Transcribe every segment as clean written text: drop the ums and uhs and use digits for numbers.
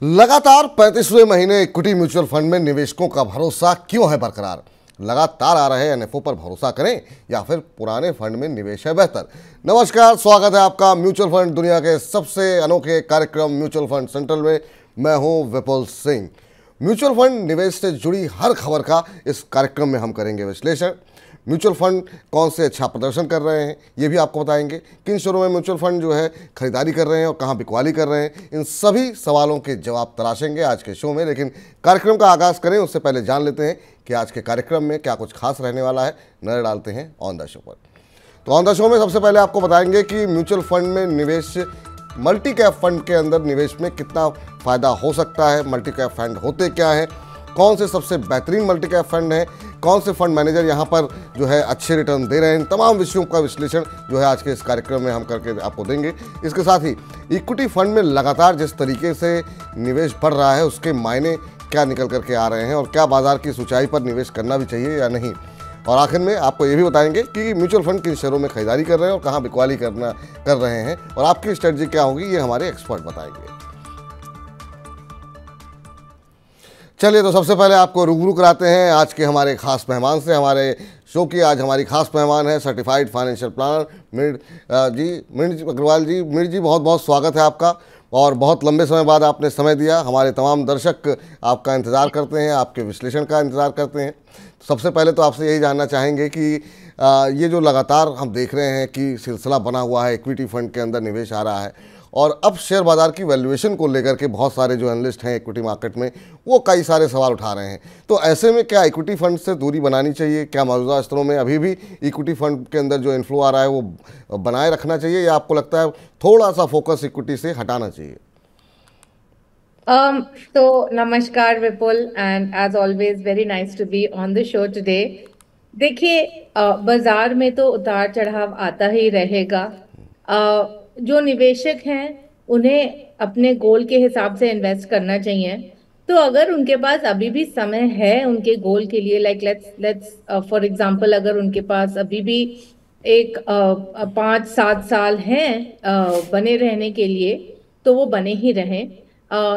लगातार 35वें महीने equity mutual fund में निवेशकों का भरोसा क्यों है बरकरार? लगातार आ रहे एनएफओ पर भरोसा करें या फिर पुराने फंड में निवेश है बेहतर? नमस्कार, स्वागत है आपका म्यूचुअल फंड दुनिया के सबसे अनोखे कार्यक्रम म्यूचुअल फंड सेंट्रल में। मैं हूं विपुल सिंह। म्यूचुअल फंड निवेश से जुड़ी हर खबर का इस कार्यक्रम में हम करेंगे विश्लेषण। म्यूचुअल फंड कौन से अच्छा प्रदर्शन कर रहे हैं ये भी आपको बताएंगे। किन शेयरों में म्यूचुअल फंड जो है खरीदारी कर रहे हैं और कहां बिकवाली कर रहे हैं, इन सभी सवालों के जवाब तलाशेंगे आज के शो में। लेकिन कार्यक्रम का आगाज़ करें उससे पहले जान लेते हैं कि आज के कार्यक्रम में क्या कुछ खास रहने वाला है। नजर डालते हैं ऑन द शो पर। तो ऑन द शो में सबसे पहले आपको बताएंगे कि म्यूचुअल फंड में निवेश, मल्टी कैप फंड के अंदर निवेश में कितना फ़ायदा हो सकता है, मल्टी कैप फंड होते क्या है, कौन से सबसे बेहतरीन मल्टी कैप फंड है, कौन से फंड मैनेजर यहाँ पर जो है अच्छे रिटर्न दे रहे हैं। इन तमाम विषयों का विश्लेषण जो है आज के इस कार्यक्रम में हम करके आपको देंगे। इसके साथ ही इक्विटी फंड में लगातार जिस तरीके से निवेश बढ़ रहा है उसके मायने क्या निकल करके आ रहे हैं और क्या बाजार की ऊंचाई पर निवेश करना भी चाहिए या नहीं। और आखिर में आपको ये भी बताएंगे कि म्यूचुअल फंड किन शेयरों में खरीदारी कर रहे हैं और कहाँ बिकवाली कर रहे हैं और आपकी स्ट्रेटजी क्या होगी, ये हमारे एक्सपर्ट बताएंगे। चलिए, तो सबसे पहले आपको रूबरू कराते हैं आज के हमारे खास मेहमान से। हमारे शो की आज हमारी खास मेहमान है certified financial planner Meer Agarwal ji. Meer ji, बहुत बहुत स्वागत है आपका और बहुत लंबे समय बाद आपने समय दिया। हमारे तमाम दर्शक आपका इंतज़ार करते हैं, आपके विश्लेषण का इंतज़ार करते हैं। सबसे पहले तो आपसे यही जानना चाहेंगे कि ये जो लगातार हम देख रहे हैं कि सिलसिला बना हुआ है, इक्विटी फंड के अंदर निवेश आ रहा है और अब शेयर बाज़ार की वैल्यूएशन को लेकर के बहुत सारे जो एनालिस्ट हैं इक्विटी मार्केट में वो कई सारे सवाल उठा रहे हैं। तो ऐसे में क्या इक्विटी फंड से दूरी बनानी चाहिए? क्या मौजूदा स्तरों में अभी भी इक्विटी फंड के अंदर जो इन्फ्लो आ रहा है वो बनाए रखना चाहिए या आपको लगता है थोड़ा सा फोकस इक्विटी से हटाना चाहिए? तो नमस्कार Vipul, and as always very nice to be on the show today. देखिए, बाजार में तो उतार चढ़ाव आता ही रहेगा। जो निवेशक हैं उन्हें अपने गोल के हिसाब से इन्वेस्ट करना चाहिए। तो अगर उनके पास अभी भी समय है उनके गोल के लिए, लाइक लेट्स फॉर एग्जांपल, अगर उनके पास अभी भी एक 5-7 साल हैं बने रहने के लिए, तो वो बने ही रहें।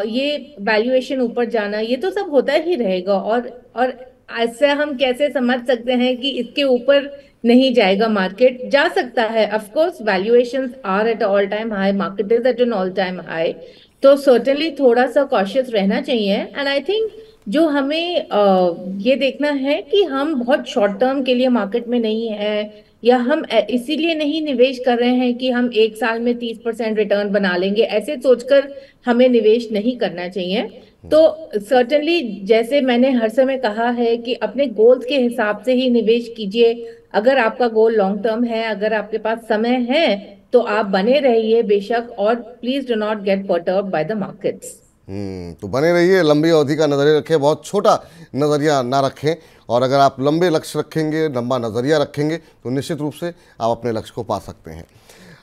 ये वैल्यूएशन ऊपर जाना ये तो सब होता ही रहेगा और ऐसे हम कैसे समझ सकते हैं कि इसके ऊपर नहीं जाएगा? मार्केट जा सकता है, of course valuations are at all time high, market is at an all time high. तो सर्टेनली थोड़ा सा कॉशियस रहना चाहिए। एंड आई थिंक जो हमें ये देखना है कि हम बहुत शॉर्ट टर्म के लिए मार्केट में नहीं है, या हम इसीलिए नहीं निवेश कर रहे हैं कि हम 1 साल में 30% रिटर्न बना लेंगे, ऐसे सोचकर हमें निवेश नहीं करना चाहिए। तो सर्टेनली, जैसे मैंने हर समय कहा है कि अपने गोल्स के हिसाब से ही निवेश कीजिए। अगर आपका गोल लॉन्ग टर्म है, अगर आपके पास समय है, तो आप बने रहिए बेशक, और please do not gate perturbed by the markets. तो बने रहिए, लंबी अवधि का नजरिया रखें, बहुत छोटा नज़रिया ना रखें। और अगर आप लंबे लक्ष्य रखेंगे, लंबा नज़रिया रखेंगे तो निश्चित रूप से आप अपने लक्ष्य को पा सकते हैं।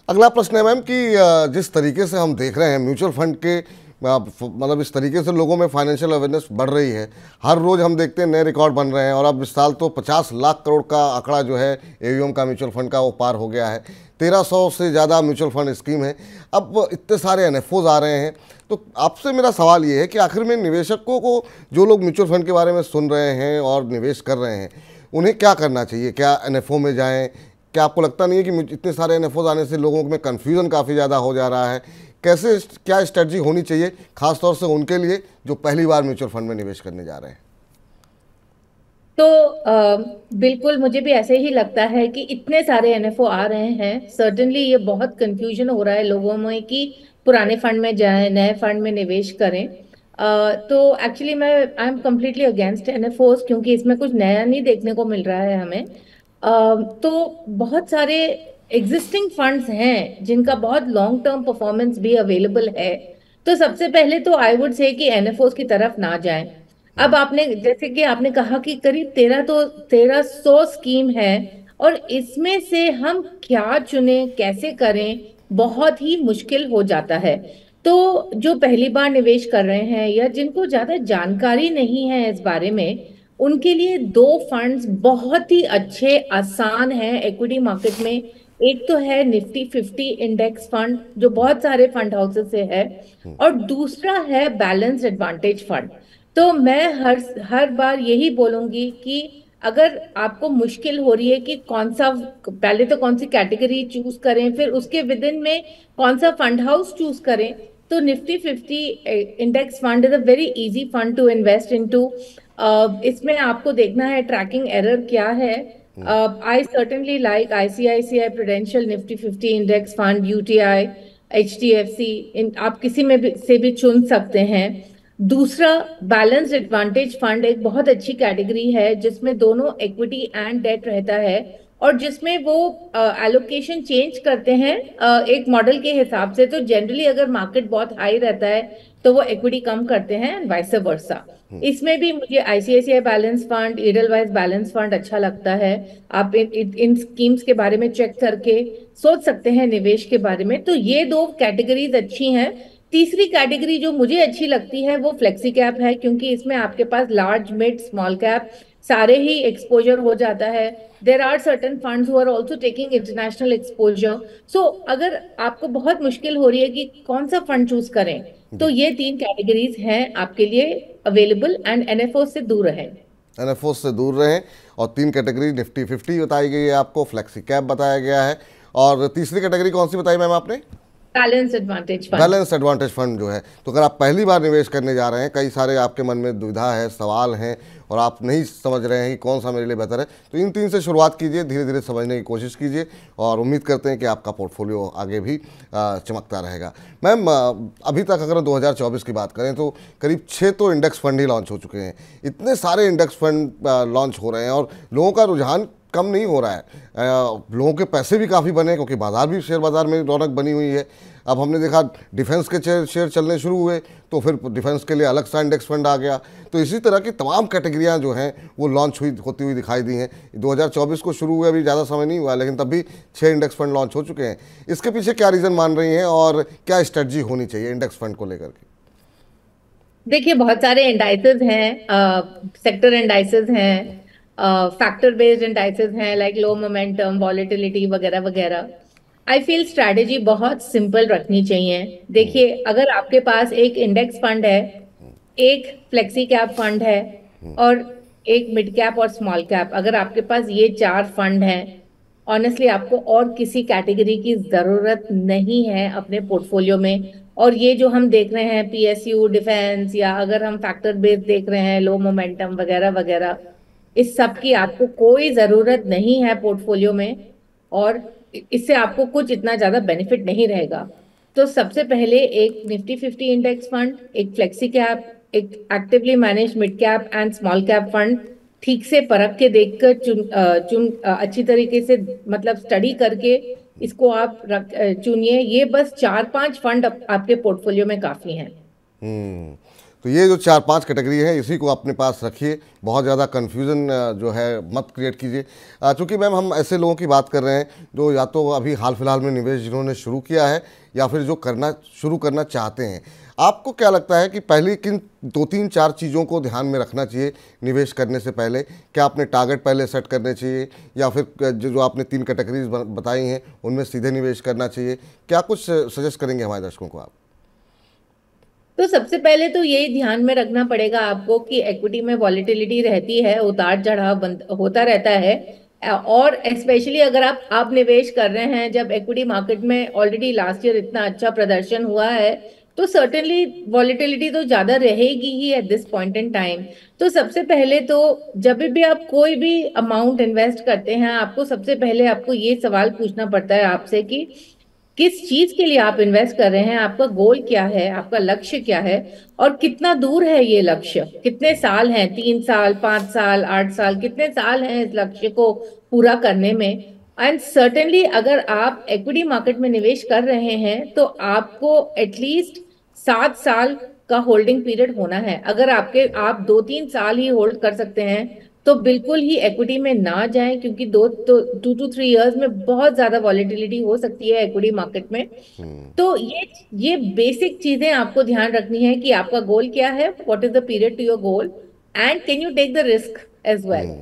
अगला प्रश्न है मैम कि जिस तरीके से हम देख रहे हैं म्यूचुअल फंड के मतलब इस तरीके से लोगों में फाइनेंशियल अवेयरनेस बढ़ रही है, हर रोज़ हम देखते हैं नए रिकॉर्ड बन रहे हैं और अब इस साल तो 50 लाख करोड़ का आंकड़ा जो है एयूएम का म्यूचुअल फंड का वो पार हो गया है। 1300 से ज़्यादा म्यूचुअल फंड स्कीम है। अब इतने सारे एनएफओज आ रहे हैं, तो आपसे मेरा सवाल ये है कि आखिर में निवेशकों को, जो लोग म्यूचुअल फंड के बारे में सुन रहे हैं और निवेश कर रहे हैं, उन्हें क्या करना चाहिए? क्या एनएफओ में जाएं? क्या आपको लगता नहीं है कि इतने सारे एनएफओज आने से लोगों में कन्फ्यूज़न काफ़ी ज़्यादा हो जा रहा है? कैसे, क्या स्ट्रेटजी होनी चाहिए खासतौर से उनके लिए जो पहली बार म्यूचुअल फंड में निवेश करने जा रहे हैं? तो बिल्कुल मुझे भी ऐसे ही लगता है कि इतने सारे एनएफओ आ रहे हैं, सर्टेनली ये बहुत कंफ्यूजन हो रहा है लोगों में कि पुराने फंड में जाएं, नए फंड में निवेश करें। तो एक्चुअली मैं आई एम कम्प्लीटली अगेंस्ट एनएफओस, क्योंकि इसमें कुछ नया नहीं देखने को मिल रहा है हमें। तो बहुत सारे एग्जिस्टिंग फंड्स हैं जिनका बहुत लॉन्ग टर्म परफॉर्मेंस भी अवेलेबल है। तो सबसे पहले तो आई वुड से कि एनएफओस की तरफ ना जाएं। अब आपने, जैसे कि आपने कहा कि करीब 1300 स्कीम है, और इसमें से हम क्या चुने, कैसे करें, बहुत ही मुश्किल हो जाता है। तो जो पहली बार निवेश कर रहे हैं या जिनको ज्यादा जानकारी नहीं है इस बारे में, उनके लिए दो फंड्स बहुत ही अच्छे, आसान हैं एक्विटी मार्केट में एक तो है निफ्टी 50 इंडेक्स फंड जो बहुत सारे फंड हाउसेस से है, और दूसरा है बैलेंस एडवांटेज फंड। तो मैं हर बार यही बोलूंगी कि अगर आपको मुश्किल हो रही है कि कौन सा, पहले तो कौन सी कैटेगरी चूज करें, फिर उसके विद इन में कौन सा फंड हाउस चूज करें, तो Nifty 50 index fund is a very easy fund to invest into. इसमें आपको देखना है ट्रैकिंग एरर क्या है। I certainly like ICICI Prudential Nifty 50 Index Fund, UTI, HDFC, इन आप किसी में भी से भी चुन सकते हैं। दूसरा, बैलेंस्ड एडवांटेज फंड एक बहुत अच्छी कैटेगरी है जिसमें दोनों इक्विटी एंड डेट रहता है, और जिसमें वो एलोकेशन चेंज करते हैं एक मॉडल के हिसाब से। तो जनरली अगर मार्केट बहुत हाई रहता है तो वो इक्विटी कम करते हैं, एंड वाइस वर्सा। इसमें भी मुझे ICICI balance fund, Edelweiss balance fund अच्छा लगता है। आप इन स्कीम्स के बारे में चेक करके सोच सकते हैं निवेश के बारे में। तो ये दो कैटेगरीज अच्छी हैं। तीसरी कैटेगरी जो मुझे अच्छी लगती है वो फ्लेक्सी कैप है, क्योंकि इसमें आपके पास लार्ज मिड स्मॉल कैप सारे ही एक्सपोजर हो जाता है। There are certain funds who are also taking international exposure. So अगर आपको बहुत मुश्किल हो रही है कि कौन सा फंड चूज करें, तो ये तीन कैटेगरीज हैं आपके लिए अवेलेबल, एंड एनएफओ से दूर रहें। एनएफओ से दूर रहें। और तीन कैटेगरी निफ्टी 50 बताई गई है आपको, फ्लेक्सी कैप बताया गया है, और तीसरी कैटेगरी कौन सी बताई मैम आपने? Balance advantage fund. Balance advantage fund जो है, तो अगर आप पहली बार निवेश करने जा रहे हैं, कई सारे आपके मन में दुविधा है, सवाल हैं, और आप नहीं समझ रहे हैं कि कौन सा मेरे लिए बेहतर है, तो इन तीन से शुरुआत कीजिए, धीरे धीरे समझने की कोशिश कीजिए, और उम्मीद करते हैं कि आपका पोर्टफोलियो आगे भी चमकता रहेगा। मैम, अभी तक अगर 2024 की बात करें तो करीब 6 तो इंडेक्स फंड ही लॉन्च हो चुके हैं। इतने सारे इंडेक्स फंड लॉन्च हो रहे हैं और लोगों का रुझान कम नहीं हो रहा है। लोगों के पैसे भी काफ़ी बने, क्योंकि बाजार भी, शेयर बाजार में रौनक बनी हुई है। अब हमने देखा डिफेंस के शेयर चलने शुरू हुए, तो फिर डिफेंस के लिए अलग सा इंडेक्स फंड आ गया। तो इसी तरह की तमाम कैटेगरियां जो हैं वो लॉन्च होती हुई दिखाई दी हैं। 2024 को शुरू हुए अभी ज़्यादा समय नहीं हुआ, लेकिन तब भी 6 इंडेक्स फंड लॉन्च हो चुके हैं। इसके पीछे क्या रीज़न मान रही हैं, और क्या स्ट्रेटजी होनी चाहिए इंडेक्स फंड को लेकर के? देखिए, बहुत सारे इंडाइसेस हैं, सेक्टर इंडाइसेस हैं, फैक्टर बेस्ड इंडाइसेस हैं, लाइक लो मोमेंटम, वॉलेटिलिटी वगैरह वगैरह। आई फील स्ट्रैटेजी बहुत सिंपल रखनी चाहिए। देखिए, अगर आपके पास एक इंडेक्स फंड है, एक फ्लेक्सी कैप फंड है, और एक मिड कैप और स्मॉल कैप, अगर आपके पास ये 4 फंड हैं, ऑनेस्टली आपको और किसी कैटेगरी की जरूरत नहीं है अपने पोर्टफोलियो में। और ये जो हम देख रहे हैं पीएसयू, डिफेंस, या अगर हम फैक्टर बेस्ड देख रहे हैं लो मोमेंटम वगैरह वगैरह, इस सब की आपको कोई जरूरत नहीं है पोर्टफोलियो में, और इससे आपको कुछ इतना ज्यादा बेनिफिट नहीं रहेगा। तो सबसे पहले एक निफ्टी 50 इंडेक्स फंड, एक फ्लेक्सी कैप, एक actively manage mid cap and small cap fund ठीक से परख के देखकर अच्छी तरीके से, मतलब स्टडी करके इसको आप चुनिए। ये बस 4-5 फंड आपके पोर्टफोलियो में काफी हैं। तो ये जो 4-5 कैटेगरी है, इसी को अपने पास रखिए, बहुत ज़्यादा कन्फ्यूज़न जो है मत क्रिएट कीजिए। चूँकि मैम हम ऐसे लोगों की बात कर रहे हैं जो या तो अभी हाल फिलहाल में निवेश जिन्होंने शुरू किया है, या फिर जो शुरू करना चाहते हैं। आपको क्या लगता है कि पहले किन 2-3-4 चीज़ों को ध्यान में रखना चाहिए निवेश करने से पहले? क्या आपने टारगेट पहले सेट करने चाहिए, या फिर जो आपने 3 कैटेगरीज बताई हैं उनमें सीधे निवेश करना चाहिए? क्या कुछ सजेस्ट करेंगे हमारे दर्शकों को आप? तो सबसे पहले तो यही ध्यान में रखना पड़ेगा आपको कि इक्विटी में वॉलेटिलिटी रहती है, उतार चढ़ाव होता रहता है। और स्पेशली अगर आप निवेश कर रहे हैं जब इक्विटी मार्केट में ऑलरेडी लास्ट ईयर इतना अच्छा प्रदर्शन हुआ है, तो सर्टेनली वॉलेटिलिटी तो ज्यादा रहेगी ही at this point in time. तो सबसे पहले तो जब भी आप कोई भी अमाउंट इन्वेस्ट करते हैं, आपको सबसे पहले आपको ये सवाल पूछना पड़ता है आपसे कि किस चीज के लिए आप इन्वेस्ट कर रहे हैं, आपका गोल क्या है, आपका लक्ष्य क्या है, और कितना दूर है ये लक्ष्य, कितने साल हैं, 3 साल, 5 साल, 8 साल, कितने साल हैं इस लक्ष्य को पूरा करने में। एंड सर्टेनली अगर आप इक्विटी मार्केट में निवेश कर रहे हैं तो आपको एटलीस्ट 7 साल का होल्डिंग पीरियड होना है। अगर आप 2-3 साल ही होल्ड कर सकते हैं तो बिल्कुल ही इक्विटी में ना जाएं, क्योंकि 2 to 3 इयर्स में बहुत ज्यादा वॉलेटिलिटी हो सकती है इक्विटी मार्केट में। तो ये बेसिक चीजें आपको ध्यान रखनी है कि आपका गोल क्या है, what is the period to your goal, and can you take the risk as well.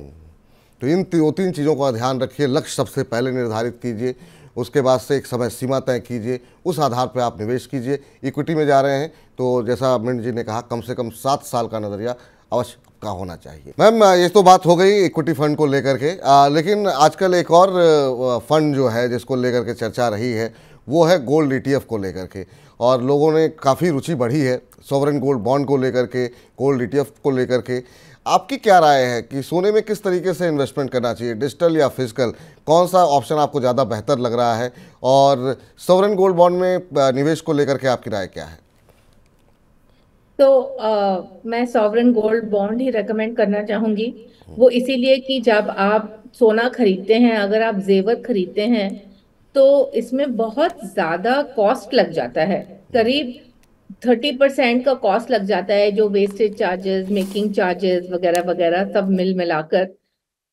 तो इन 2-3 चीज़ों का ध्यान रखिए, लक्ष्य सबसे पहले निर्धारित कीजिए, उसके बाद से एक समय सीमा तय कीजिए, उस आधार पर आप निवेश कीजिए। इक्विटी में जा रहे हैं तो जैसा मिंट जी ने कहा, कम से कम 7 साल का नज़रिया अवश्य का होना चाहिए। मैम, ये तो बात हो गई इक्विटी फंड को लेकर के, लेकिन आजकल एक और फंड जो है जिसको लेकर के चर्चा रही है वो है गोल्ड ईटीएफ को लेकर के, और लोगों ने काफ़ी रुचि बढ़ी है सॉवरेन गोल्ड बॉन्ड को लेकर के, गोल्ड ईटीएफ को लेकर के। आपकी क्या राय है कि सोने में किस तरीके से इन्वेस्टमेंट करना चाहिए, डिजिटल या फिजिकल, कौन सा ऑप्शन आपको ज़्यादा बेहतर लग रहा है, और सॉवरेन गोल्ड बॉन्ड में निवेश को लेकर के आपकी राय क्या है? तो मैं सॉवरेन गोल्ड बॉन्ड ही रेकमेंड करना चाहूंगी। वो इसीलिए कि जब आप सोना खरीदते हैं, अगर आप जेवर खरीदते हैं, तो इसमें बहुत ज्यादा कॉस्ट लग जाता है। करीब 30% का कॉस्ट लग जाता है, जो वेस्टेज चार्जेस, मेकिंग चार्जेस वगैरह वगैरह सब मिल मिलाकर।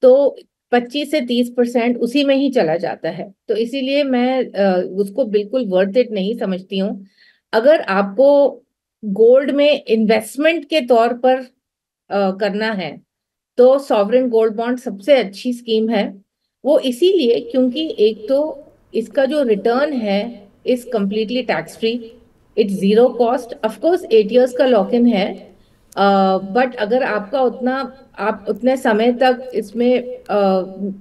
तो 25 से 30% उसी में ही चला जाता है। तो इसीलिए मैं उसको बिल्कुल वर्थ इट नहीं समझती हूँ। अगर आपको गोल्ड में इन्वेस्टमेंट के तौर पर करना है, तो सॉवरेन गोल्ड बॉन्ड सबसे अच्छी स्कीम है। वो इसीलिए क्योंकि एक तो इसका जो रिटर्न है is completely tax free, it's zero cost. Of course 8 years का लॉक इन है, बट अगर आपका उतना, आप उतने समय तक इसमें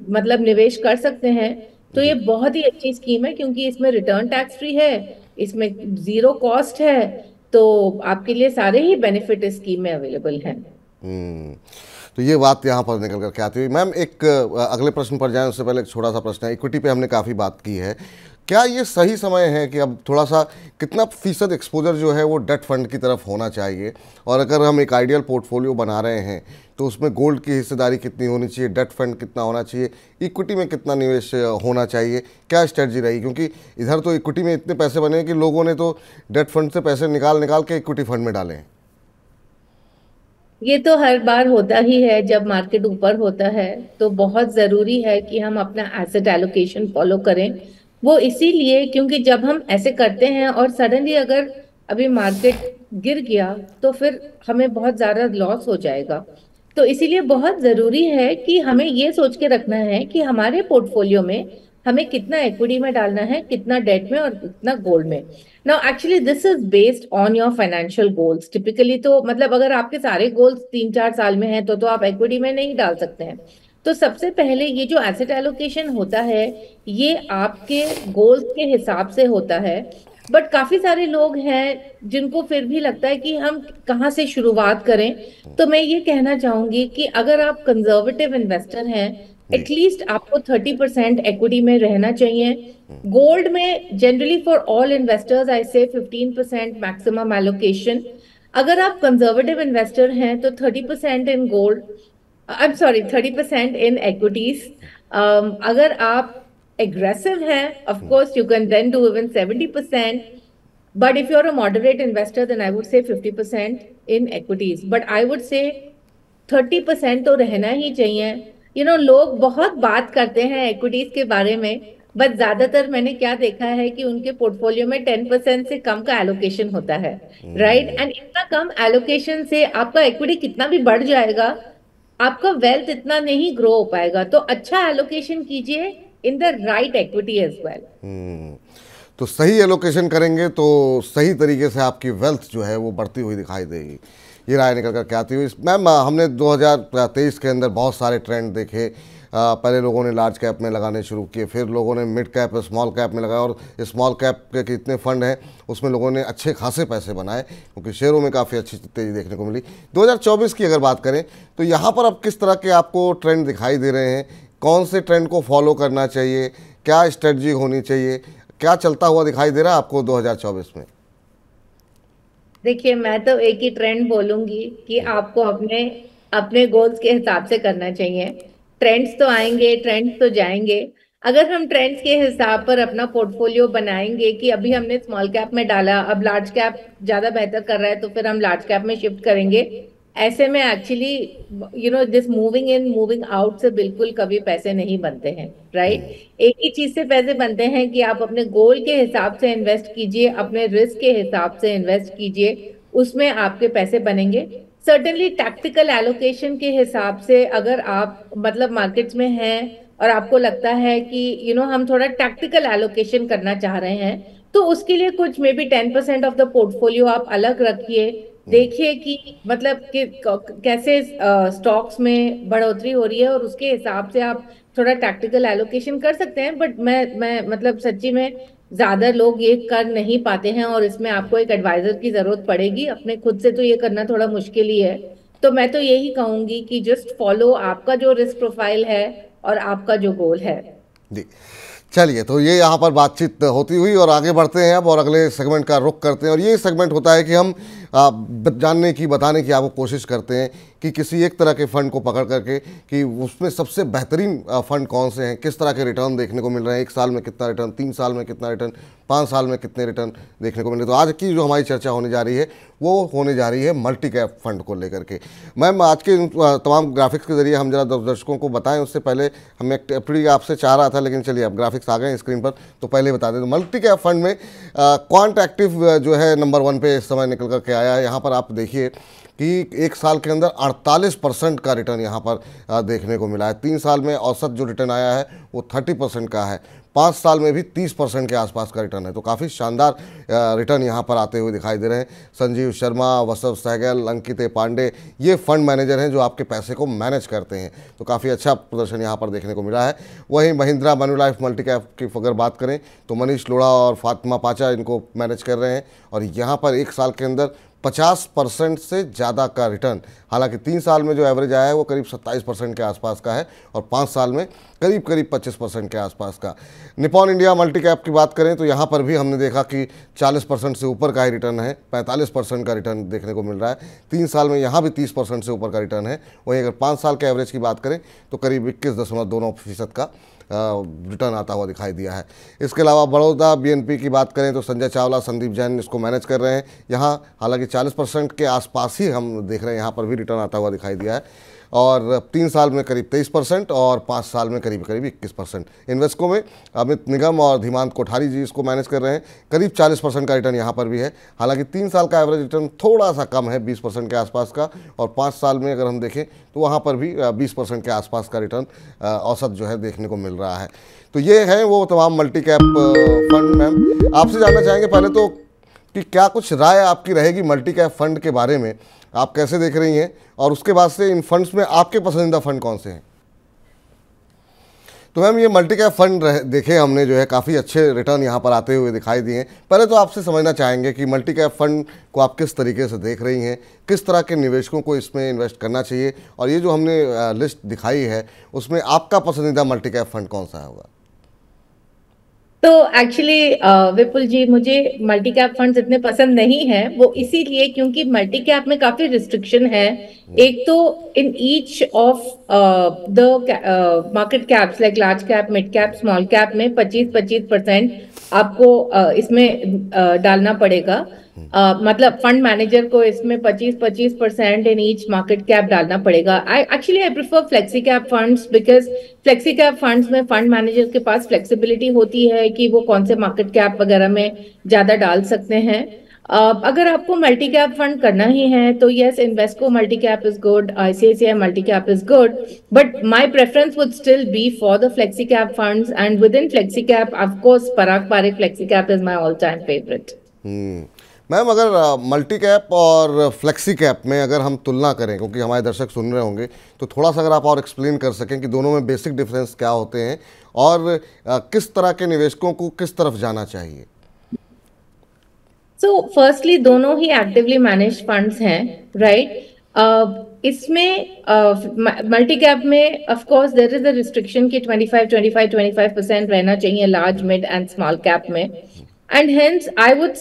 मतलब निवेश कर सकते हैं, तो ये बहुत ही अच्छी स्कीम है, क्योंकि इसमें रिटर्न टैक्स फ्री है, इसमें जीरो कॉस्ट है। तो आपके लिए सारे ही बेनिफिट इस स्कीम में अवेलेबल हैं। तो ये बात यहाँ पर निकल कर के आती हुई, मैम एक अगले प्रश्न पर जाएं उससे पहले एक छोटा सा प्रश्न है। इक्विटी पे हमने काफ़ी बात की है, क्या ये सही समय है कि अब थोड़ा सा कितना फीसद एक्सपोजर जो है वो डेट फंड की तरफ होना चाहिए, और अगर हम एक आइडियल पोर्टफोलियो बना रहे हैं तो उसमें गोल्ड की हिस्सेदारी कितनी होनी चाहिए, डेट फंड कितना होना चाहिए, इक्विटी में कितना निवेश होना चाहिए, क्या स्ट्रेटजी रही? क्योंकि इधर तो इक्विटी में इतने पैसे बने कि लोगों ने तो डेट फंड से पैसे निकाल निकाल के इक्विटी फंड में डाले हैं। ये तो हर बार होता ही है, जब मार्केट ऊपर होता है तो बहुत जरूरी है कि हम अपना एसेट एलोकेशन फॉलो करें। वो इसीलिए क्योंकि जब हम ऐसे करते हैं और सडनली अगर अभी मार्केट गिर गया, तो फिर हमें बहुत ज्यादा लॉस हो जाएगा। तो इसीलिए बहुत जरूरी है कि हमें ये सोच के रखना है कि हमारे पोर्टफोलियो में हमें कितना इक्विटी में डालना है, कितना डेट में और कितना गोल्ड में। Now actually this is based on your financial goals. Typically तो मतलब अगर आपके सारे गोल्स 3-4 साल में हैं, तो आप इक्विटी में नहीं डाल सकते हैं। तो सबसे पहले ये जो एसेट एलोकेशन होता है, ये आपके गोल्स के हिसाब से होता है। बट काफी सारे लोग हैं जिनको फिर भी लगता है कि हम कहाँ से शुरुआत करें। तो मैं ये कहना चाहूंगी कि अगर आप कंजर्वेटिव इन्वेस्टर हैं, एटलीस्ट आपको 30% इक्विटी में रहना चाहिए। गोल्ड में जनरली फॉर ऑल इन्वेस्टर्स आई से 15% मैक्सिमम एलोकेशन। अगर आप कंजर्वेटिव इन्वेस्टर हैं तो 30% in gold, I am sorry 30% in equities. अगर आप aggressive है, of course you can then do even 70%, but if you're a moderate investor then I would say 50% in equities, but I would say 30% तो रहना ही चाहिए। लोग बहुत बात करते हैं equities के बारे में, बट ज्यादातर मैंने क्या देखा है कि उनके पोर्टफोलियो में 10% से कम का एलोकेशन होता है, राइट? एंड इतना कम एलोकेशन से आपका इक्विटी कितना भी बढ़ जाएगा, आपका वेल्थ इतना नहीं ग्रो हो पाएगा। तो अच्छा एलोकेशन कीजिए in the right equity as well. तो सही एलोकेशन करेंगे तो सही तरीके से आपकी वेल्थ जो है वो बढ़ती हुई दिखाई देगी। ये राय निकल कर के आती हुई मैम, हमने 2023 के अंदर बहुत सारे ट्रेंड देखे। पहले लोगों ने लार्ज कैप में लगाने शुरू किए, फिर लोगों ने मिड कैप स्मॉल कैप में लगाया, और स्मॉल कैप के कितने फंड हैं उसमें लोगों ने अच्छे खासे पैसे बनाए, क्योंकि शेयरों में काफ़ी अच्छी तेज़ी देखने को मिली। 2024 की अगर बात करें तो यहाँ पर अब किस तरह के आपको ट्रेंड दिखाई दे रहे हैं? कौन से ट्रेंड को फॉलो करना चाहिए, क्या स्ट्रेटजी होनी चाहिए, क्या चलता हुआ दिखाई दे रहा है आपको 2024 में? देखिए, मैं तो एक ही ट्रेंड बोलूंगी कि आपको अपने अपने गोल्स के हिसाब से करना चाहिए। ट्रेंड्स तो आएंगे, ट्रेंड्स तो जाएंगे। अगर हम ट्रेंड्स के हिसाब पर अपना पोर्टफोलियो बनाएंगे कि अभी हमने स्मॉल कैप में डाला, अब लार्ज कैप ज्यादा बेहतर कर रहा है तो फिर हम लार्ज कैप में शिफ्ट करेंगे, ऐसे में actually this moving in moving out से बिल्कुल कभी पैसे नहीं बनते हैं, राइट? एक ही चीज से पैसे बनते हैं कि आप अपने गोल के हिसाब से इन्वेस्ट कीजिए, अपने रिस्क के हिसाब से इन्वेस्ट कीजिए, उसमें आपके पैसे बनेंगे। सर्टेनली टैक्टिकल एलोकेशन के हिसाब से अगर आप मतलब मार्केट्स में हैं और आपको लगता है कि हम थोड़ा टैक्टिकल एलोकेशन करना चाह रहे हैं, तो उसके लिए कुछ may be 10% of the portfolio आप अलग रखिए। देखिए कि मतलब कि कैसे स्टॉक्स में बढ़ोतरी हो रही है, और उसके हिसाब से आप थोड़ा टैक्टिकल एलोकेशन कर सकते हैं। बट मैं मतलब सच्ची में ज्यादा लोग ये कर नहीं पाते हैं, और इसमें आपको एक एडवाइजर की जरूरत पड़ेगी। अपने खुद से तो ये करना थोड़ा मुश्किल ही है। तो मैं तो यही कहूंगी कि जस्ट फॉलो आपका जो रिस्क प्रोफाइल है और आपका जो गोल है। जी, चलिए, तो ये यहाँ पर बातचीत होती हुई और आगे बढ़ते हैं अब और अगले सेगमेंट का रुख करते हैं। और ये सेगमेंट होता है कि हम जानने की, बताने की आपको कोशिश करते हैं कि किसी एक तरह के फ़ंड को पकड़ करके कि उसमें सबसे बेहतरीन फ़ंड कौन से हैं, किस तरह के रिटर्न देखने को मिल रहे हैं, 1 साल में कितना रिटर्न, 3 साल में कितना रिटर्न, 5 साल में कितने रिटर्न देखने को मिले। तो आज की जो हमारी चर्चा होने जा रही है वो होने जा रही है मल्टी कैप फंड को लेकर के। मैम, आज के तमाम ग्राफिक्स के जरिए हम जरा दर्शकों को बताएं, उससे पहले हम एक टिप्पणी आपसे चाह रहा था, लेकिन चलिए अब ग्राफिक्स आ गए स्क्रीन पर तो पहले बता दें। तो मल्टी कैप फंड में क्वांट एक्टिव जो है नंबर 1 पे इस समय निकल कर के आया है। यहाँ पर आप देखिए कि 1 साल के अंदर 48% का रिटर्न यहाँ पर देखने को मिला है। 3 साल में औसत जो रिटर्न आया है वो 30% का है। 5 साल में भी 30% के आसपास का रिटर्न है। तो काफ़ी शानदार रिटर्न यहाँ पर आते हुए दिखाई दे रहे हैं। संजीव शर्मा, वसव सहगल, अंकित पांडे, ये फंड मैनेजर हैं जो आपके पैसे को मैनेज करते हैं। तो काफ़ी अच्छा प्रदर्शन यहाँ पर देखने को मिला है। वहीं महिंद्रा मनुलाइफ मल्टी कैप की अगर बात करें तो मनीष लोढ़ा और फातिमा पाचा इनको मैनेज कर रहे हैं, और यहाँ पर 1 साल के अंदर 50% से ज़्यादा का रिटर्न। हालांकि 3 साल में जो एवरेज आया है वो करीब 27% के आसपास का है, और 5 साल में करीब 25% के आसपास का। निपॉन इंडिया मल्टी कैप की बात करें तो यहाँ पर भी हमने देखा कि 40% से ऊपर का ही रिटर्न है, 45% का रिटर्न देखने को मिल रहा है। 3 साल में यहाँ भी 30% से ऊपर का रिटर्न है। वहीं अगर 5 साल के एवरेज की बात करें तो करीब 21.29% का रिटर्न आता हुआ दिखाई दिया है। इसके अलावा बड़ौदा बीएनपी की बात करें तो संजय चावला, संदीप जैन इसको मैनेज कर रहे हैं। यहाँ हालांकि 40% के आसपास ही हम देख रहे हैं, यहाँ पर भी रिटर्न आता हुआ दिखाई दिया है। और 3 साल में करीब 23% और 5 साल में करीब 21%। इन्वेस्को में अमित निगम और धीमांत कोठारी जी इसको मैनेज कर रहे हैं। करीब 40% का रिटर्न यहाँ पर भी है। हालांकि 3 साल का एवरेज रिटर्न थोड़ा सा कम है, 20% के आसपास का, और 5 साल में अगर हम देखें तो वहाँ पर भी 20% के आसपास का रिटर्न औसत जो है देखने को मिल रहा है। तो ये है वो तमाम मल्टी कैप फंड। मैम, आपसे जानना चाहेंगे पहले तो कि क्या कुछ राय आपकी रहेगी मल्टी कैप फंड के बारे में, आप कैसे देख रही हैं, और उसके बाद से इन फंड्स में आपके पसंदीदा फंड कौन से हैं। तो मैम, ये मल्टी कैप फंड देखे हमने जो है काफ़ी अच्छे रिटर्न यहाँ पर आते हुए दिखाई दिए हैं। पहले तो आपसे समझना चाहेंगे कि मल्टी कैप फंड को आप किस तरीके से देख रही हैं, किस तरह के निवेशकों को इसमें इन्वेस्ट करना चाहिए, और ये जो हमने लिस्ट दिखाई है उसमें आपका पसंदीदा मल्टी कैप फंड कौन सा होगा। तो एक्चुअली विपुल जी, मुझे मल्टी कैप फंड्स इतने पसंद नहीं है। वो इसीलिए क्योंकि मल्टी कैप में काफी रिस्ट्रिक्शन है। एक तो in each of the market caps like large cap, mid cap, small cap में 25-25% आपको इसमें डालना पड़ेगा। मतलब फंड मैनेजर को इसमें 25% इन ईच मार्केट कैप डालना पड़ेगा। I prefer flexi cap funds, because flexi cap funds में फंड मैनेजर के पास फ्लेक्सिबिलिटी होती है कि वो कौन से मार्केट कैप वगैरह में ज्यादा डाल सकते हैं। अगर आपको मल्टी कैप फंड करना ही है तो yes, Invesco multi cap is good, ICICI multi cap is good, but my preference would still be for the flexi cap funds, and with in flexi cap of course Parag Parekh flexi cap is my all time favourite. Ma'am, अगर multi cap और flexi cap में अगर हम तुलना करें, क्योंकि हमारे दर्शक सुन रहे होंगे, तो थोड़ा सा अगर आप और एक्सप्लेन कर सकें कि दोनों में बेसिक डिफरेंस क्या होते हैं और किस तरह के निवेशकों को किस तरफ जाना चाहिए। सो फर्स्टली दोनों ही एक्टिवली मैनेज फंड्स हैं, राइट। इसमें मल्टी कैप में of course there is a restriction कि 25% रहना चाहिए large, mid and small cap में। And hence I would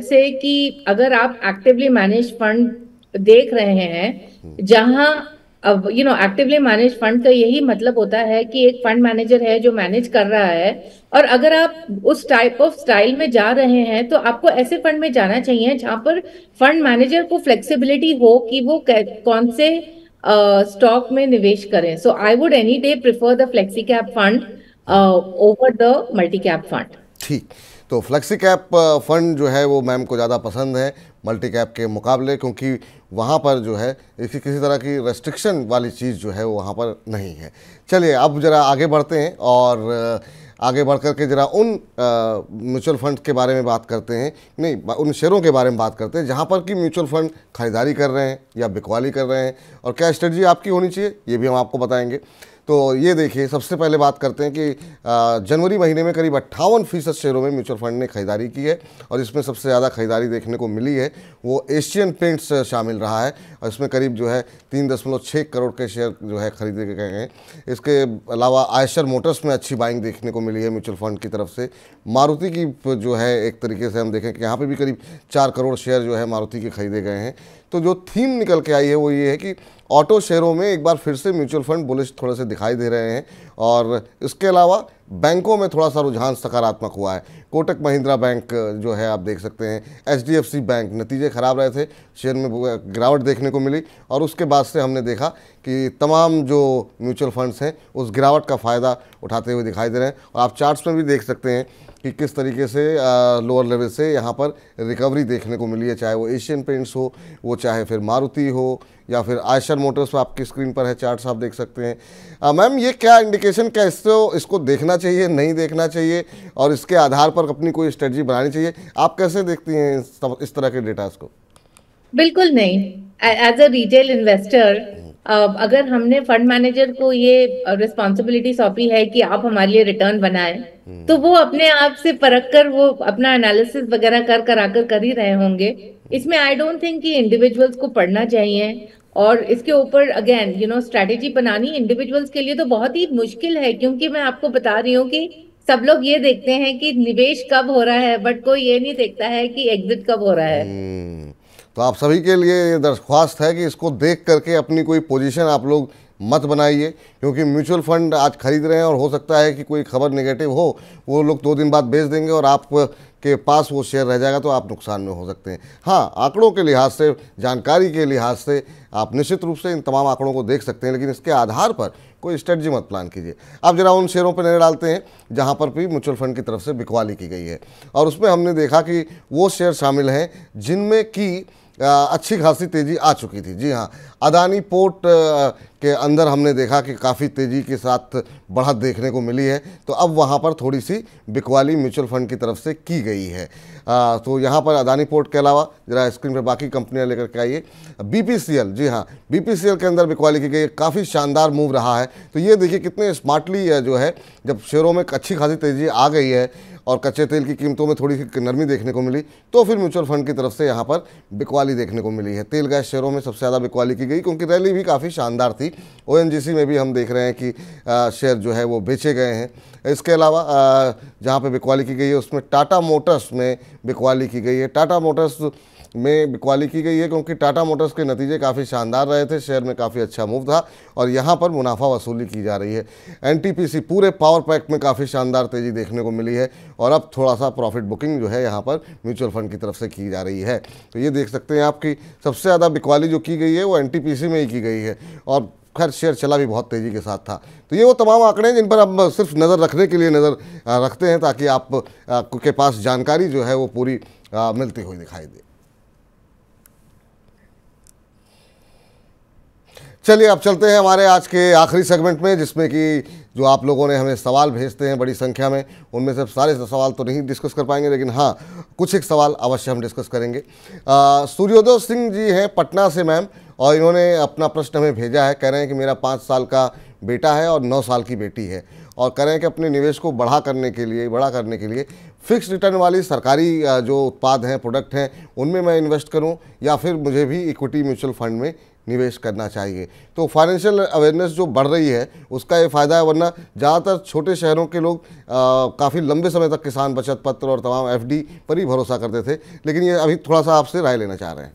say कि अगर आप एक्टिवली मैनेज फंड देख रहे हैं, जहां अब एक्टिवली मैनेज फंड का यही मतलब होता है कि एक फंड मैनेजर है जो मैनेज कर रहा है, और अगर आप उस टाइप ऑफ स्टाइल में जा रहे हैं तो आपको ऐसे फंड में जाना चाहिए जहां पर फंड मैनेजर को फ्लेक्सिबिलिटी हो कि वो कौन से स्टॉक में निवेश करें। So I would any day prefer the flexi cap fund over the multi cap fund. ठीक, तो फ्लेक्सी कैप फंड जो है वो मैम को ज़्यादा पसंद है। मल्टी कैप के मुकाबले, क्योंकि वहाँ पर जो है किसी तरह की रेस्ट्रिक्शन वाली चीज़ जो है वो वहाँ पर नहीं है। चलिए अब ज़रा आगे बढ़ते हैं और आगे बढ़ कर के ज़रा उन म्यूचुअल फंड के बारे में बात करते हैं, नहीं उन शेयरों के बारे में बात करते हैं जहाँ पर कि म्यूचुअल फंड खरीदारी कर रहे हैं या बिकवाली कर रहे हैं, और क्या स्ट्रेटजी आपकी होनी चाहिए ये भी हम आपको बताएंगे। तो ये देखिए, सबसे पहले बात करते हैं कि जनवरी महीने में करीब 58% शेयरों में म्यूचुअल फंड ने खरीदारी की है, और इसमें सबसे ज़्यादा खरीदारी देखने को मिली है वो एशियन पेंट्स शामिल रहा है, और इसमें करीब जो है 3.6 करोड़ के शेयर जो है खरीदे गए हैं। इसके अलावा आयशर मोटर्स में अच्छी बाइंग देखने को मिली है म्यूचुअल फंड की तरफ से। मारुति की जो है एक तरीके से हम देखें कि यहाँ पर भी करीब 4 करोड़ शेयर जो है मारुति के खरीदे गए हैं। तो जो थीम निकल के आई है वो ये है कि ऑटो शेयरों में एक बार फिर से म्यूचुअल फंड बुलिश थोड़े से दिखाई दे रहे हैं, और इसके अलावा बैंकों में थोड़ा सा रुझान सकारात्मक हुआ है। कोटक महिंद्रा बैंक जो है आप देख सकते हैं, एचडीएफसी बैंक, नतीजे खराब रहे थे, शेयर में गिरावट देखने को मिली, और उसके बाद से हमने देखा कि तमाम जो म्यूचुअल फंड्स हैं उस गिरावट का फ़ायदा उठाते हुए दिखाई दे रहे हैं। और आप चार्ट्स में भी देख सकते हैं कि किस तरीके से लोअर लेवल से यहाँ पर रिकवरी देखने को मिली है, चाहे वो एशियन पेंट्स हो, वो चाहे फिर मारुति हो, या फिर आयशर मोटर्स पर आपकी स्क्रीन पर है चार्ट्स आप देख सकते हैं। मैम ये क्या इंडिकेशन, क्या इसको देखना चाहिए, नहीं देखना चाहिए, और इसके आधार पर अपनी कोई स्ट्रेटजी बनानी चाहिए? आप कैसे देखती हैं इस तरह के डेटास को? बिल्कुल नहीं। एज अ रिटेल इन्वेस्टर, अगर हमने फंड मैनेजर को ये रिस्पॉन्सिबिलिटी सौंपी है कि आप हमारे लिए रिटर्न बनाएं, तो वो अपने आप से परख कर वो अपना एनालिसिस वगैरह कर ही रहे होंगे। इसमें आई डोंट थिंक कि इंडिविजुअल्स को पढ़ना चाहिए, और इसके ऊपर अगेन स्ट्रैटेजी बनानी इंडिविजुअल्स के लिए तो बहुत ही मुश्किल है, क्योंकि मैं आपको बता रही हूँ कि सब लोग ये देखते हैं कि निवेश कब हो रहा है, बट कोई ये नहीं देखता है कि एग्जिट कब हो रहा है। तो आप सभी के लिए ये दरख्वास्त है कि इसको देख करके अपनी कोई पोजीशन आप लोग मत बनाइए, क्योंकि म्यूचुअल फंड आज खरीद रहे हैं और हो सकता है कि कोई खबर नेगेटिव हो, वो लोग 2 दिन बाद बेच देंगे और आप के पास वो शेयर रह जाएगा, तो आप नुकसान में हो सकते हैं। हाँ, आंकड़ों के लिहाज से, जानकारी के लिहाज से आप निश्चित रूप से इन तमाम आंकड़ों को देख सकते हैं, लेकिन इसके आधार पर कोई स्ट्रेटजी मत प्लान कीजिए। अब जरा उन शेयरों पर नजर डालते हैं जहां पर भी म्यूचुअल फंड की तरफ से बिकवाली की गई है, और उसमें हमने देखा कि वो शेयर शामिल हैं जिनमें कि अच्छी खासी तेज़ी आ चुकी थी। जी हाँ, अदानी पोर्ट के अंदर हमने देखा कि काफ़ी तेज़ी के साथ बढ़त देखने को मिली है, तो अब वहाँ पर थोड़ी सी बिकवाली म्यूचुअल फंड की तरफ से की गई है। तो यहाँ पर अदानी पोर्ट के अलावा जरा स्क्रीन पर बाकी कंपनियाँ लेकर के आइए। बीपीसीएल, जी हाँ, बीपीसीएल के अंदर बिकवाली की गई, काफ़ी शानदार मूव रहा है। तो ये देखिए कितने स्मार्टली जो है, जब शेयरों में अच्छी खासी तेज़ी आ गई है और कच्चे तेल की कीमतों में थोड़ी सी नरमी देखने को मिली, तो फिर म्यूचुअल फंड की तरफ से यहाँ पर बिकवाली देखने को मिली है। तेल गैस शेयरों में सबसे ज़्यादा बिकवाली की गई, क्योंकि रैली भी काफ़ी शानदार थी। ओएनजीसी में भी हम देख रहे हैं कि शेयर जो है वो बेचे गए हैं। इसके अलावा जहाँ पे बिकवाली की गई है उसमें टाटा मोटर्स में बिकवाली की गई है। टाटा मोटर्स में बिकवाली की गई है क्योंकि टाटा मोटर्स के नतीजे काफ़ी शानदार रहे थे, शेयर में काफ़ी अच्छा मूव था, और यहाँ पर मुनाफा वसूली की जा रही है। एनटीपीसी पूरे पावर पैक में काफ़ी शानदार तेज़ी देखने को मिली है, और अब थोड़ा सा प्रॉफिट बुकिंग जो है यहाँ पर म्यूचुअल फंड की तरफ से की जा रही है। तो ये देख सकते हैं आपकी सबसे ज़्यादा बिकवाली जो की गई है वो एनटीपीसी में ही की गई है, और खैर शेयर चला भी बहुत तेज़ी के साथ था। तो ये वो तमाम आंकड़े हैं जिन पर आप सिर्फ नज़र रखने के लिए नज़र रखते हैं, ताकि आप के पास जानकारी जो है वो पूरी मिलती हुई दिखाई दे। चलिए अब चलते हैं हमारे आज के आखिरी सेगमेंट में, जिसमें कि जो आप लोगों ने हमें सवाल भेजते हैं बड़ी संख्या में, उनमें से सारे सवाल तो नहीं डिस्कस कर पाएंगे, लेकिन हाँ कुछ एक सवाल अवश्य हम डिस्कस करेंगे। सूर्योदय सिंह जी हैं पटना से मैम, और इन्होंने अपना प्रश्न हमें भेजा है। कह रहे हैं कि मेरा 5 साल का बेटा है और 9 साल की बेटी है, और कह रहे हैं कि अपने निवेश को बड़ा करने के लिए फिक्स रिटर्न वाली सरकारी जो उत्पाद हैं, प्रोडक्ट हैं, उनमें मैं इन्वेस्ट करूं, या फिर मुझे भी इक्विटी म्यूचुअल फंड में निवेश करना चाहिए। तो फाइनेंशियल अवेयरनेस जो बढ़ रही है उसका ये फ़ायदा है, वरना ज़्यादातर छोटे शहरों के लोग काफ़ी लंबे समय तक किसान बचत पत्र और तमाम एफडी पर ही भरोसा करते थे, लेकिन ये अभी थोड़ा सा आपसे राय लेना चाह रहे हैं।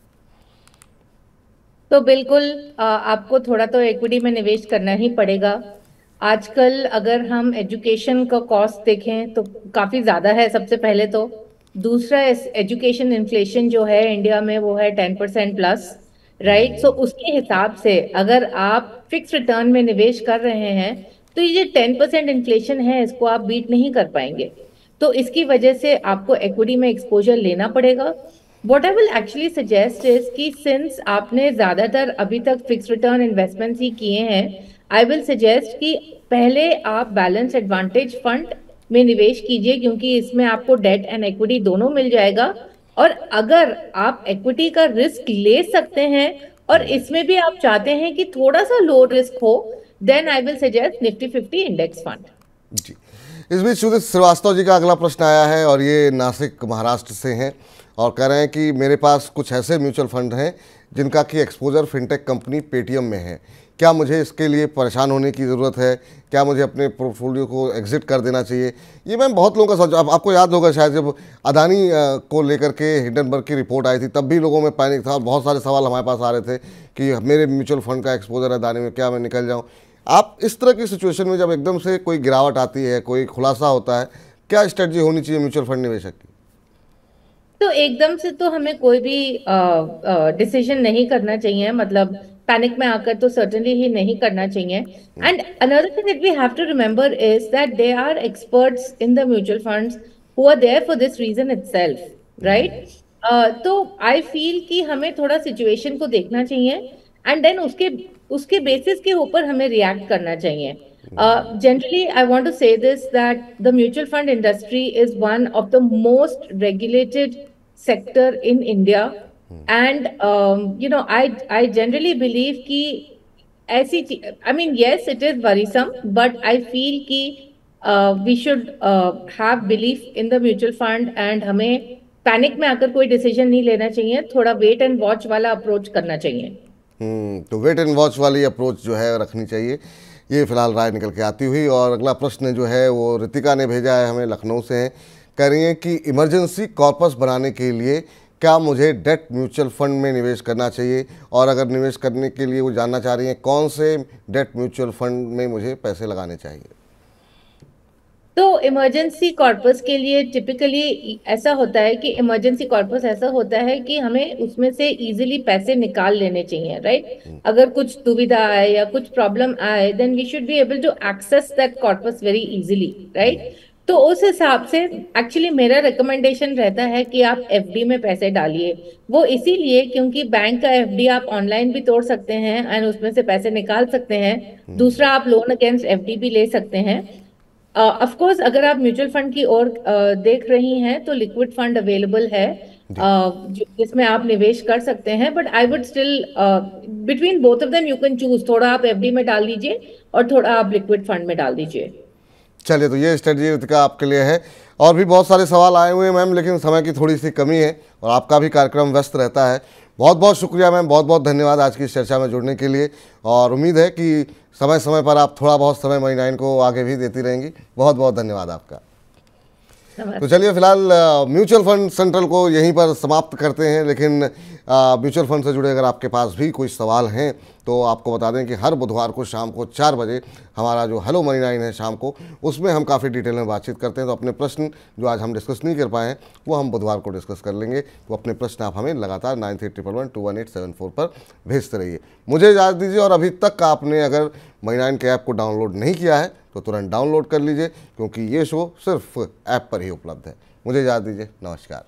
तो बिल्कुल आपको थोड़ा तो इक्विटी में निवेश करना ही पड़ेगा। आजकल अगर हम एजुकेशन का कॉस्ट देखें तो काफ़ी ज़्यादा है, सबसे पहले तो। दूसरा, एजुकेशन इन्फ्लेशन जो है इंडिया में वो है 10% प्लस, राइट। सो उसके हिसाब से अगर आप फिक्स रिटर्न में निवेश कर रहे हैं तो ये 10% इन्फ्लेशन है, इसको आप बीट नहीं कर पाएंगे। तो इसकी वजह से आपको इक्विटी में एक्सपोजर लेना पड़ेगा। What I will actually suggest is कि सिंस आपने ज्यादातर अभी तक फिक्स रिटर्न इन्वेस्टमेंट्स ही किए हैं, आई विल सजेस्ट कि पहले आप बैलेंस एडवांटेज फंड में निवेश कीजिए, क्योंकि इसमें आपको डेट एंड इक्विटी दोनों मिल जाएगा। और अगर आप इक्विटी का रिस्क ले सकते हैं और इसमें भी आप चाहते हैं कि थोड़ा सा लो रिस्क हो, then I will suggest Nifty 50 index fund. जी, इस बीच सुधीर श्रीवास्तव जी का अगला प्रश्न आया है और ये नासिक महाराष्ट्र से हैं और कह रहे हैं कि मेरे पास कुछ ऐसे म्यूचुअल फंड हैं जिनका कि एक्सपोजर फिनटेक कंपनी पेटीएम में है, क्या मुझे इसके लिए परेशान होने की ज़रूरत है? क्या मुझे अपने पोर्टफोलियो को एग्जिट कर देना चाहिए? ये मैम बहुत लोगों का अब आपको याद होगा शायद जब अदानी को लेकर के हिंडनबर्ग की रिपोर्ट आई थी तब भी लोगों में पैनिक था और बहुत सारे सवाल हमारे पास आ रहे थे कि मेरे म्यूचुअल फंड का एक्सपोजर है अदानी में, क्या मैं निकल जाऊँ? आप इस तरह की सिचुएशन में जब एकदम से कोई गिरावट आती है, कोई खुलासा होता है, क्या स्ट्रेटजी होनी चाहिए म्यूचुअल फंड निवेशक की? तो एकदम से तो हमें कोई भी डिसीजन नहीं करना चाहिए, मतलब पैनिक में आकर तो सर्टेनली ही नहीं करना चाहिए। And another thing that we have to remember is that they are experts in the mutual funds who are there for this reason itself, right? तो आई फील कि हमें थोड़ा सिचुएशन को देखना चाहिए एंड देन उसके उसके बेसिस के ऊपर हमें रिएक्ट करना चाहिए। Generally, I want to say this, that the mutual fund industry is one of the most regulated sector in India, and I generally believe कि ऐसी I mean yes, it is worrisome, but I feel कि we should have belief in the mutual fund, and हमें panic में आकर कोई decision नहीं लेना चाहिए, थोड़ा वेट एंड वॉच वाला अप्रोच करना चाहिए। तो वेट एंड वॉच वाली अप्रोच जो है रखनी चाहिए, ये फिलहाल राय निकल के आती हुई। और अगला प्रश्न जो है वो रितिका ने भेजा है, हमें लखनऊ से हैं, कह रही हैं कि इमरजेंसी कॉर्पस बनाने के लिए क्या मुझे डेट म्यूचुअल फंड में निवेश करना चाहिए, और अगर निवेश करने के लिए वो जानना चाह रही हैं कौन से डेट म्यूचुअल फंड में मुझे पैसे लगाने चाहिए। तो इमरजेंसी कॉर्पस के लिए टिपिकली ऐसा होता है कि इमरजेंसी कॉर्पस ऐसा होता है कि हमें उसमें से इजीली पैसे निकाल लेने चाहिए, राइट? अगर कुछ दुविधा आए या कुछ प्रॉब्लम आए, then we should be able to access that corpus very easily, right? तो उस हिसाब से एक्चुअली मेरा रिकमेंडेशन रहता है कि आप एफडी में पैसे डालिए। वो इसीलिए क्योंकि बैंक का एफडी आप ऑनलाइन भी तोड़ सकते हैं एंड उसमें से पैसे निकाल सकते हैं। दूसरा, आप लोन अगेंस्ट एफडी भी ले सकते हैं। ऑफ कोर्स अगर आप म्यूचुअल फंड की ओर देख रही हैं तो लिक्विड फंड अवेलेबल है जिसमें आप निवेश कर सकते हैं, but I would still between both of them you can choose, थोड़ा आप एफडी में डाल दीजिए और थोड़ा आप लिक्विड फंड में डाल दीजिए। चलिए, तो ये स्ट्रेटजी रितिका आपके लिए है। और भी बहुत सारे सवाल आए हुए हैं मैम, लेकिन समय की थोड़ी सी कमी है और आपका भी कार्यक्रम व्यस्त रहता है। बहुत बहुत शुक्रिया मैम, बहुत बहुत धन्यवाद आज की इस चर्चा में जुड़ने के लिए, और उम्मीद है कि समय समय पर आप थोड़ा बहुत समय मनी9 को आगे भी देती रहेंगी। बहुत बहुत धन्यवाद आपका। तो चलिए, फिलहाल म्यूचुअल फंड सेंट्रल को यहीं पर समाप्त करते हैं, लेकिन म्यूचुअल फंड से जुड़े अगर आपके पास भी कोई सवाल हैं तो आपको बता दें कि हर बुधवार को शाम को 4 बजे हमारा जो हेलो मनी9 है शाम को, उसमें हम काफ़ी डिटेल में बातचीत करते हैं। तो अपने प्रश्न जो आज हम डिस्कस नहीं कर पाए हैं वो हम बुधवार को डिस्कस कर लेंगे। तो अपने प्रश्न आप हमें लगातार 93112187 पर भेजते रहिए। मुझे इजाज़त दीजिए, और अभी तक आपने अगर मनी9 के ऐप को डाउनलोड नहीं किया है तो तुरंत डाउनलोड कर लीजिए, क्योंकि ये शो सिर्फ ऐप पर ही उपलब्ध है। मुझे इजाज़त दीजिए, नमस्कार।